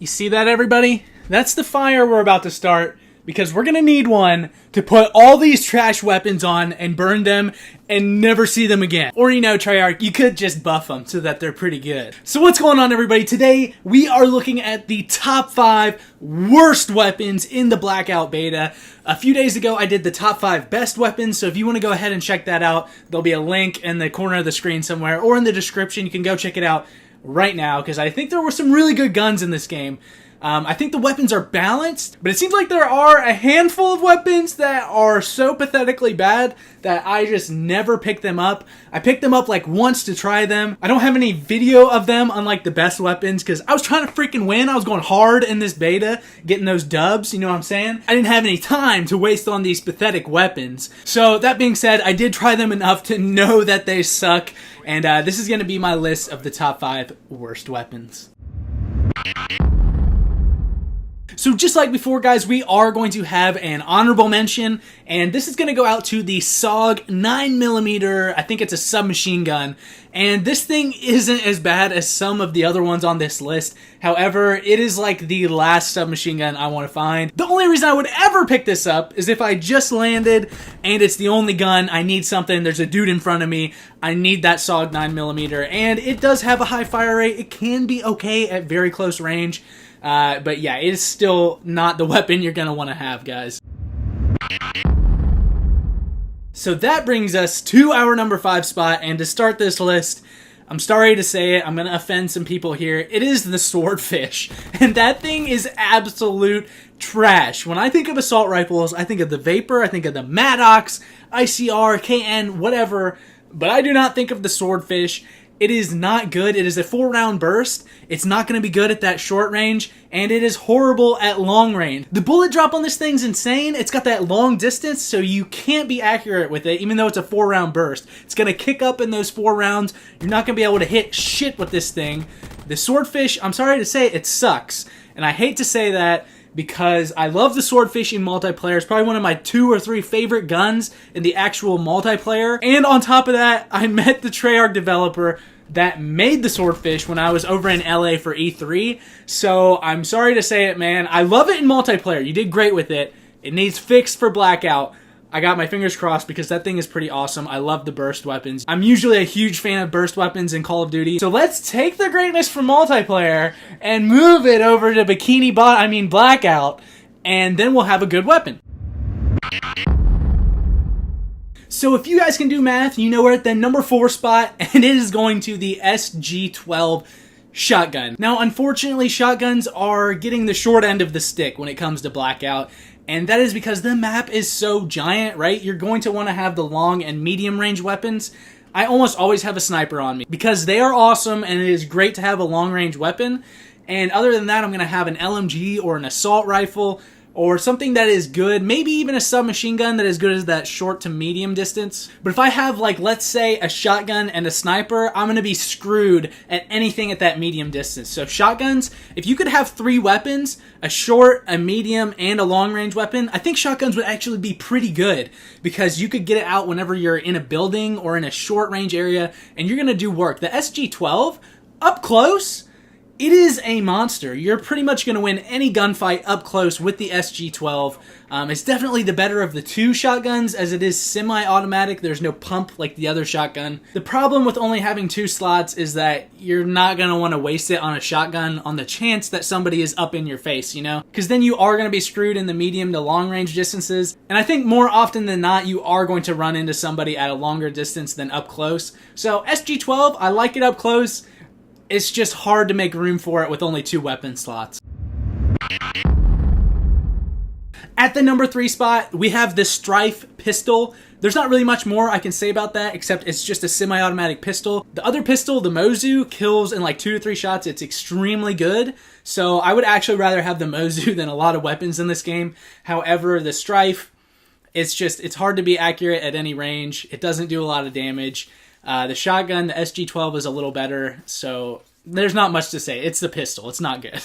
You see that, everybody? That's the fire we're about to start, because we're gonna need one to put all these trash weapons on and burn them and never see them again. Or, you know, Treyarch, you could just buff them so that they're pretty good. So what's going on, everybody? Today, we are looking at the top 5 worst weapons in the Blackout beta. A few days ago, I did the top 5 best weapons, so if you want to go ahead and check that out, there'll be a link in the corner of the screen somewhere, or in the description. You can go check it out right now, because I think there were some really good guns in this game. I think the weapons are balanced, but it seems like there are a handful of weapons that are so pathetically bad that I just never pick them up. I picked them up like once to try them. I don't have any video of them, unlike the best weapons, because I was trying to freaking win. I was going hard in this beta, getting those dubs, you know what I'm saying? I didn't have any time to waste on these pathetic weapons. So that being said, I did try them enough to know that they suck, and this is going to be my list of the top 5 worst weapons. So just like before, guys, we are going to have an honorable mention, and this is going to go out to the SOG 9mm, I think it's a submachine gun, and this thing isn't as bad as some of the other ones on this list. However, it is like the last submachine gun I want to find. The only reason I would ever pick this up is if I just landed and it's the only gun, I need something, there's a dude in front of me, I need that SOG 9mm, and it does have a high fire rate. It can be okay at very close range. But yeah, it is still not the weapon you're going to want to have, guys. So that brings us to our number 5 spot, and to start this list, I'm sorry to say it, I'm going to offend some people here, it is the Swordfish, and that thing is absolute trash. When I think of assault rifles, I think of the Vapor, I think of the Maddox, ICR, KN, whatever, but I do not think of the Swordfish. It is not good. It is a 4-round burst. It's not going to be good at that short range, and it is horrible at long range. The bullet drop on this thing's insane. It's got that long distance, so you can't be accurate with it, even though it's a 4-round burst. It's going to kick up in those 4 rounds. You're not going to be able to hit shit with this thing. The Swordfish, I'm sorry to say, it sucks. And I hate to say that, because I love the Swordfish in multiplayer. It's probably one of my 2 or 3 favorite guns in the actual multiplayer. And on top of that, I met the Treyarch developer that made the Swordfish when I was over in LA for E3. So I'm sorry to say it, man. I love it in multiplayer. You did great with it. It needs fixed for Blackout. I got my fingers crossed because that thing is pretty awesome. I love the burst weapons. I'm usually a huge fan of burst weapons in Call of Duty. So let's take the greatness from multiplayer and move it over to Blackout, and then we'll have a good weapon. So if you guys can do math, you know we're at the number 4 spot, and it is going to the SG-12 shotgun. Now, unfortunately, shotguns are getting the short end of the stick when it comes to Blackout. And that is because the map is so giant, right? You're going to want to have the long and medium range weapons. I almost always have a sniper on me because they are awesome, and it is great to have a long range weapon. And other than that, I'm going to have an LMG or an assault rifle or something that is good, maybe even a submachine gun that is good as that short to medium distance. But if I have, like, let's say a shotgun and a sniper, I'm going to be screwed at anything at that medium distance. So shotguns, if you could have 3 weapons, a short, a medium, and a long-range weapon, I think shotguns would actually be pretty good, because you could get it out whenever you're in a building or in a short-range area, and you're going to do work. The SG-12, up close, it is a monster. You're pretty much going to win any gunfight up close with the SG-12. It's definitely the better of the 2 shotguns, as it is semi-automatic. There's no pump like the other shotgun. The problem with only having 2 slots is that you're not going to want to waste it on a shotgun on the chance that somebody is up in your face, you know? Because then you are going to be screwed in the medium to long range distances. And I think more often than not, you are going to run into somebody at a longer distance than up close. So SG-12, I like it up close. It's just hard to make room for it with only 2 weapon slots. At the number 3 spot, we have the Strife Pistol. There's not really much more I can say about that, except it's just a semi-automatic pistol. The other pistol, the Mozu, kills in like 2 to 3 shots. It's extremely good. So I would actually rather have the Mozu than a lot of weapons in this game. However, the Strife, it's hard to be accurate at any range. It doesn't do a lot of damage. The shotgun, the SG-12, is a little better, so there's not much to say. It's the pistol. It's not good.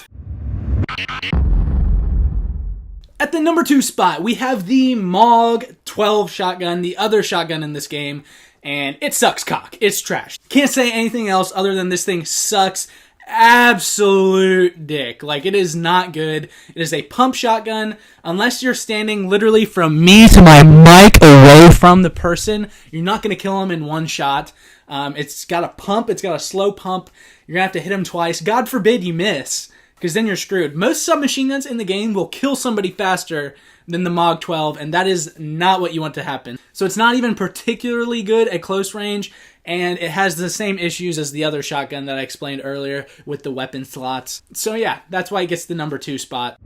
At the number 2 spot, we have the MOG 12 shotgun, the other shotgun in this game, and it sucks cock. It's trash. Can't say anything else other than this thing sucks absolute dick. Like, it is not good. It is a pump shotgun. Unless you're standing literally from me to my mic away from the person, you're not going to kill him in one shot. It's got a pump. It's got a slow pump. You're going to have to hit him twice. God forbid you miss, because then you're screwed. Most submachine guns in the game will kill somebody faster than the MOG 12, and that is not what you want to happen. So it's not even particularly good at close range, and it has the same issues as the other shotgun that I explained earlier with the weapon slots. So yeah, that's why it gets the number 2 spot.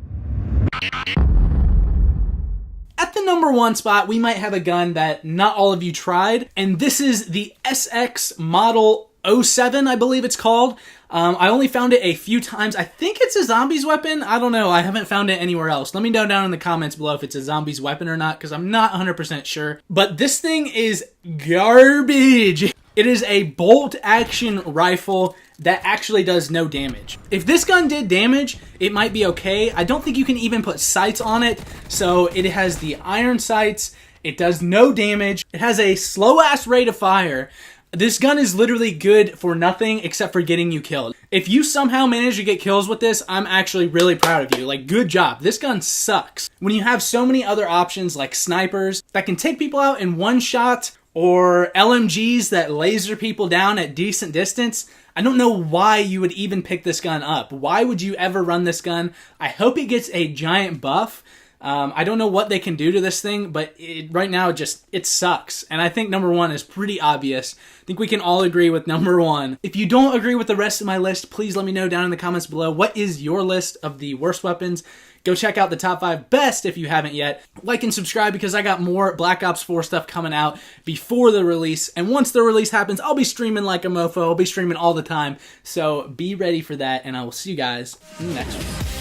At the number 1 spot, we might have a gun that not all of you tried, and this is the SX Model 07, I believe it's called. I only found it a few times. I think it's a zombies weapon. I don't know. I haven't found it anywhere else. Let me know down in the comments below if it's a zombies weapon or not, because I'm not 100% sure. But this thing is garbage. It is a bolt action rifle that actually does no damage. If this gun did damage, it might be okay. I don't think you can even put sights on it. So it has the iron sights. It does no damage. It has a slow ass rate of fire. This gun is literally good for nothing except for getting you killed. If you somehow manage to get kills with this, I'm actually really proud of you. Like, good job. This gun sucks. When you have so many other options like snipers that can take people out in one shot, or LMGs that laser people down at decent distance, I don't know why you would even pick this gun up. Why would you ever run this gun? I hope it gets a giant buff. I don't know what they can do to this thing, but right now it sucks. And I think number 1 is pretty obvious. I think we can all agree with number 1. If you don't agree with the rest of my list, please let me know down in the comments below. What is your list of the worst weapons? Go check out the top 5 best if you haven't yet. Like and subscribe, because I got more Black Ops 4 stuff coming out before the release. And once the release happens, I'll be streaming like a mofo. I'll be streaming all the time. So be ready for that, and I will see you guys in the next one.